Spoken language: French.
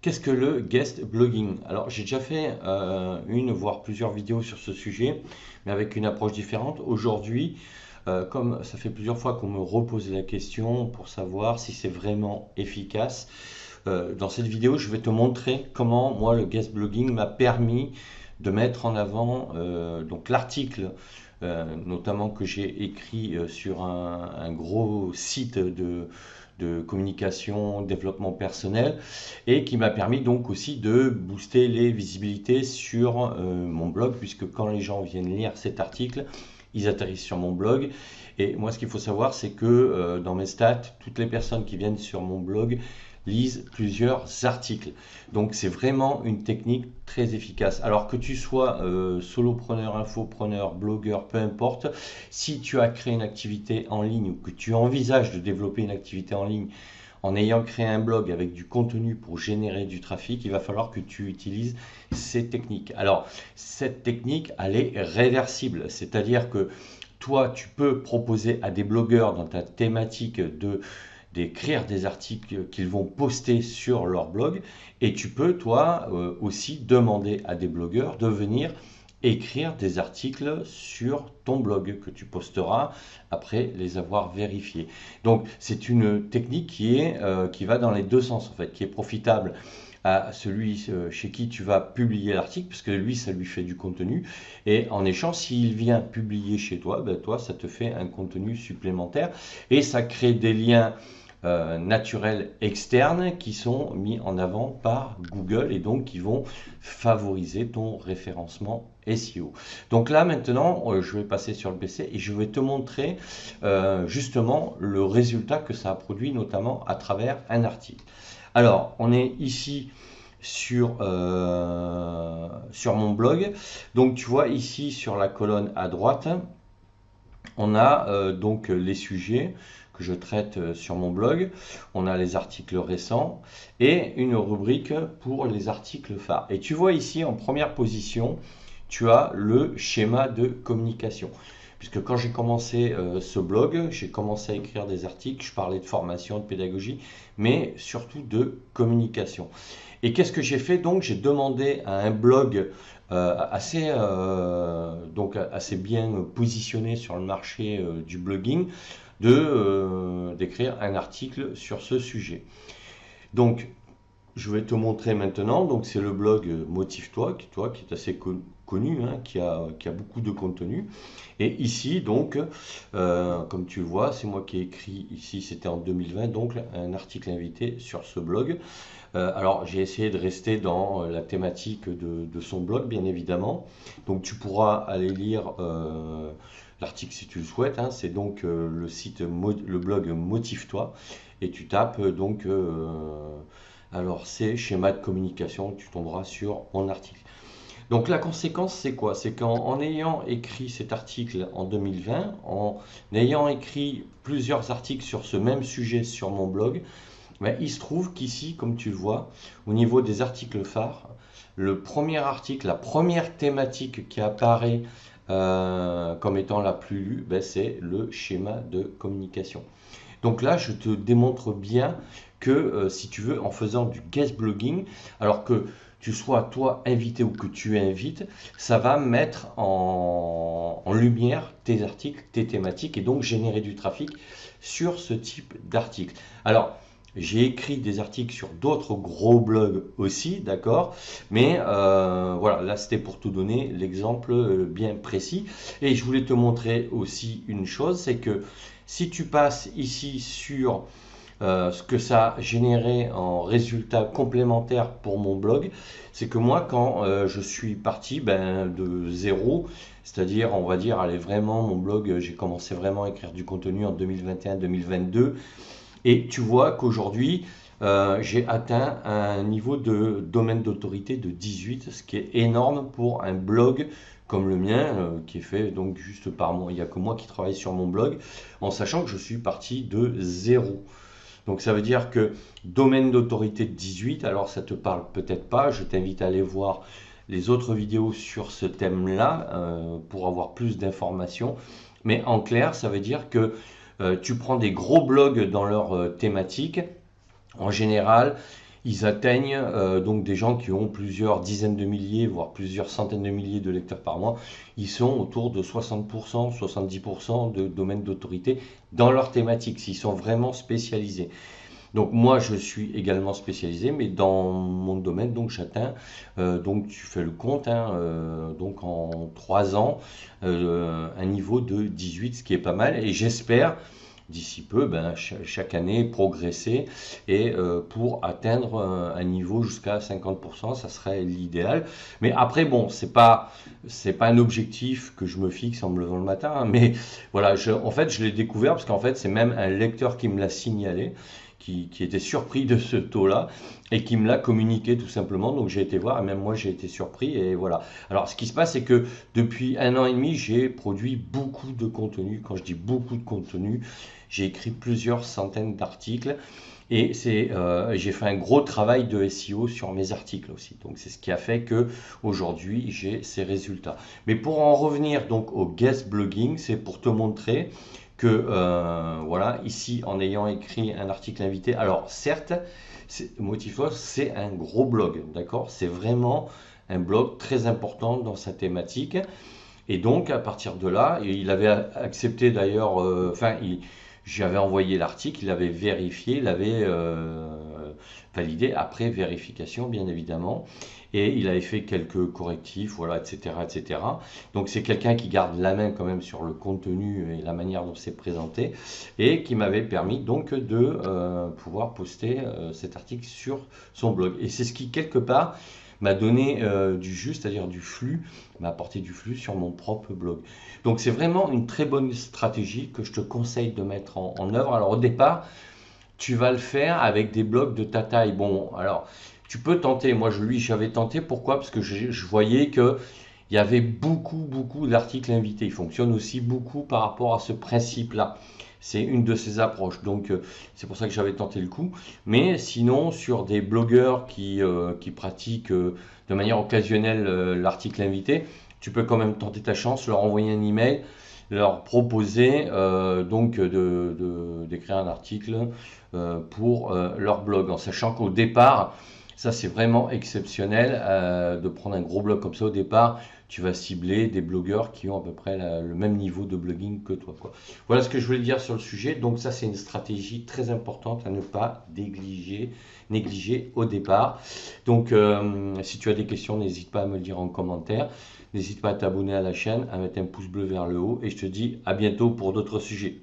Qu'est-ce que le guest blogging? Alors, j'ai déjà fait une, voire plusieurs vidéos sur ce sujet, mais avec une approche différente. Aujourd'hui, comme ça fait plusieurs fois qu'on me repose la question pour savoir si c'est vraiment efficace, dans cette vidéo, je vais te montrer comment moi le guest blogging m'a permis de mettre en avant donc l'article notamment que j'ai écrit sur un gros site de communication, développement personnel, et qui m'a permis donc aussi de booster les visibilités sur mon blog, puisque quand les gens viennent lire cet article, ils atterrissent sur mon blog. Et moi, ce qu'il faut savoir, c'est que dans mes stats, toutes les personnes qui viennent sur mon blog lisent plusieurs articles. Donc c'est vraiment une technique très efficace. Alors que tu sois solopreneur, infopreneur, blogueur, peu importe, si tu as créé une activité en ligne ou que tu envisages de développer une activité en ligne en ayant créé un blog avec du contenu pour générer du trafic, il va falloir que tu utilises ces techniques. Alors cette technique, elle est réversible, c'est-à-dire que toi, tu peux proposer à des blogueurs dans ta thématique d'écrire des articles qu'ils vont poster sur leur blog, et tu peux toi aussi demander à des blogueurs de venir écrire des articles sur ton blog que tu posteras après les avoir vérifiés. Donc c'est une technique qui va dans les deux sens en fait, qui est profitable à celui chez qui tu vas publier l'article, parce que lui, ça lui fait du contenu. Et en échange, s'il vient publier chez toi, ben toi, ça te fait un contenu supplémentaire et ça crée des liens naturels externes qui sont mis en avant par Google et donc qui vont favoriser ton référencement SEO. Donc là maintenant, je vais passer sur le PC et je vais te montrer justement le résultat que ça a produit, notamment à travers un article. Alors, on est ici sur mon blog. Donc, tu vois ici sur la colonne à droite, on a donc les sujets que je traite sur mon blog. On a les articles récents et une rubrique pour les articles phares. Et tu vois ici en première position, tu as le schéma de communication. Puisque quand j'ai commencé ce blog, j'ai commencé à écrire des articles, je parlais de formation, de pédagogie, mais surtout de communication. Et qu'est-ce que j'ai fait donc? J'ai demandé à un blog donc assez bien positionné sur le marché du blogging d'écrire un article sur ce sujet. Donc, je vais te montrer maintenant. Donc, c'est le blog Motive-toi, qui est assez connu, hein, qui a beaucoup de contenu. Et ici, donc, comme tu le vois, c'est moi qui ai écrit ici, c'était en 2020, donc un article invité sur ce blog. Alors, j'ai essayé de rester dans la thématique de son blog, bien évidemment. Donc, tu pourras aller lire l'article si tu le souhaites, hein. C'est donc le blog Motive-toi. Et tu tapes donc, alors c'est schéma de communication, tu tomberas sur mon article. Donc la conséquence, c'est quoi? C'est qu'en ayant écrit cet article en 2020, en ayant écrit plusieurs articles sur ce même sujet sur mon blog, ben, il se trouve qu'ici, comme tu le vois, au niveau des articles phares, le premier article, la première thématique qui apparaît comme étant la plus lue, ben, c'est le schéma de communication. Donc là, je te démontre bien que si tu veux, en faisant du guest blogging, alors que tu sois toi invité ou que tu invites, ça va mettre en lumière tes articles, tes thématiques et donc générer du trafic sur ce type d'article. Alors, j'ai écrit des articles sur d'autres gros blogs aussi, d'accord? Mais voilà, là c'était pour te donner l'exemple bien précis. Et je voulais te montrer aussi une chose, c'est que si tu passes ici sur ce que ça a généré en résultats complémentaires pour mon blog, c'est que moi, quand je suis parti de zéro, c'est-à-dire, on va dire, allez, vraiment, mon blog, j'ai commencé vraiment à écrire du contenu en 2021-2022, et tu vois qu'aujourd'hui, j'ai atteint un niveau de domaine d'autorité de 18, ce qui est énorme pour un blog comme le mien, qui est fait donc juste par moi. Il n'y a que moi qui travaille sur mon blog, en sachant que je suis parti de zéro. Donc ça veut dire que domaine d'autorité de 18, alors ça te parle peut-être pas, je t'invite à aller voir les autres vidéos sur ce thème-là pour avoir plus d'informations. Mais en clair, ça veut dire que tu prends des gros blogs dans leur thématique. En général, ils atteignent donc des gens qui ont plusieurs dizaines de milliers, voire plusieurs centaines de milliers de lecteurs par mois. Ils sont autour de 60%, 70% de domaines d'autorité dans leur thématique, s'ils sont vraiment spécialisés. Donc moi, je suis également spécialisé, mais dans mon domaine, donc j'atteins, donc tu fais le compte, hein, donc en 3 ans, un niveau de 18, ce qui est pas mal. Et j'espère d'ici peu, ben, chaque année, progresser et pour atteindre un niveau jusqu'à 50%, ça serait l'idéal. Mais après, bon, c'est pas un objectif que je me fixe en me levant le matin, hein, mais voilà, en fait, je l'ai découvert parce qu'en fait, c'est même un lecteur qui me l'a signalé. Qui était surpris de ce taux-là et qui me l'a communiqué tout simplement. Donc j'ai été voir et même moi j'ai été surpris et voilà. Alors ce qui se passe c'est que depuis 1 an et demi j'ai produit beaucoup de contenu. Quand je dis beaucoup de contenu, j'ai écrit plusieurs centaines d'articles et j'ai fait un gros travail de SEO sur mes articles aussi. Donc c'est ce qui a fait que aujourd'hui j'ai ces résultats. Mais pour en revenir donc au guest blogging, c'est pour te montrer que voilà, ici en ayant écrit un article invité, alors certes, Motive-toi, c'est un gros blog, d'accord? C'est vraiment un blog très important dans sa thématique. Et donc, à partir de là, il avait accepté d'ailleurs, j'avais envoyé l'article, il avait vérifié, il avait validé après vérification, bien évidemment. Et il avait fait quelques correctifs, voilà, etc., etc. Donc, c'est quelqu'un qui garde la main quand même sur le contenu et la manière dont c'est présenté et qui m'avait permis donc de pouvoir poster cet article sur son blog. Et c'est ce qui, quelque part, m'a donné du jus, c'est-à-dire du flux, m'a apporté du flux sur mon propre blog. Donc c'est vraiment une très bonne stratégie que je te conseille de mettre en œuvre. Alors au départ, tu vas le faire avec des blogs de ta taille. Bon, alors tu peux tenter. Moi, j'avais tenté. Pourquoi? Parce que je voyais que il y avait beaucoup d'articles invités. Il fonctionne aussi beaucoup par rapport à ce principe-là. C'est une de ces approches. Donc, c'est pour ça que j'avais tenté le coup. Mais sinon, sur des blogueurs qui pratiquent de manière occasionnelle l'article invité, tu peux quand même tenter ta chance, leur envoyer un email, leur proposer donc d'écrire un article pour leur blog, en sachant qu'au départ, ça c'est vraiment exceptionnel de prendre un gros blog comme ça au départ. Tu vas cibler des blogueurs qui ont à peu près le même niveau de blogging que toi, quoi. Voilà ce que je voulais dire sur le sujet. Donc ça c'est une stratégie très importante à ne pas négliger au départ. Donc si tu as des questions, n'hésite pas à me le dire en commentaire. N'hésite pas à t'abonner à la chaîne, à mettre un pouce bleu vers le haut et je te dis à bientôt pour d'autres sujets.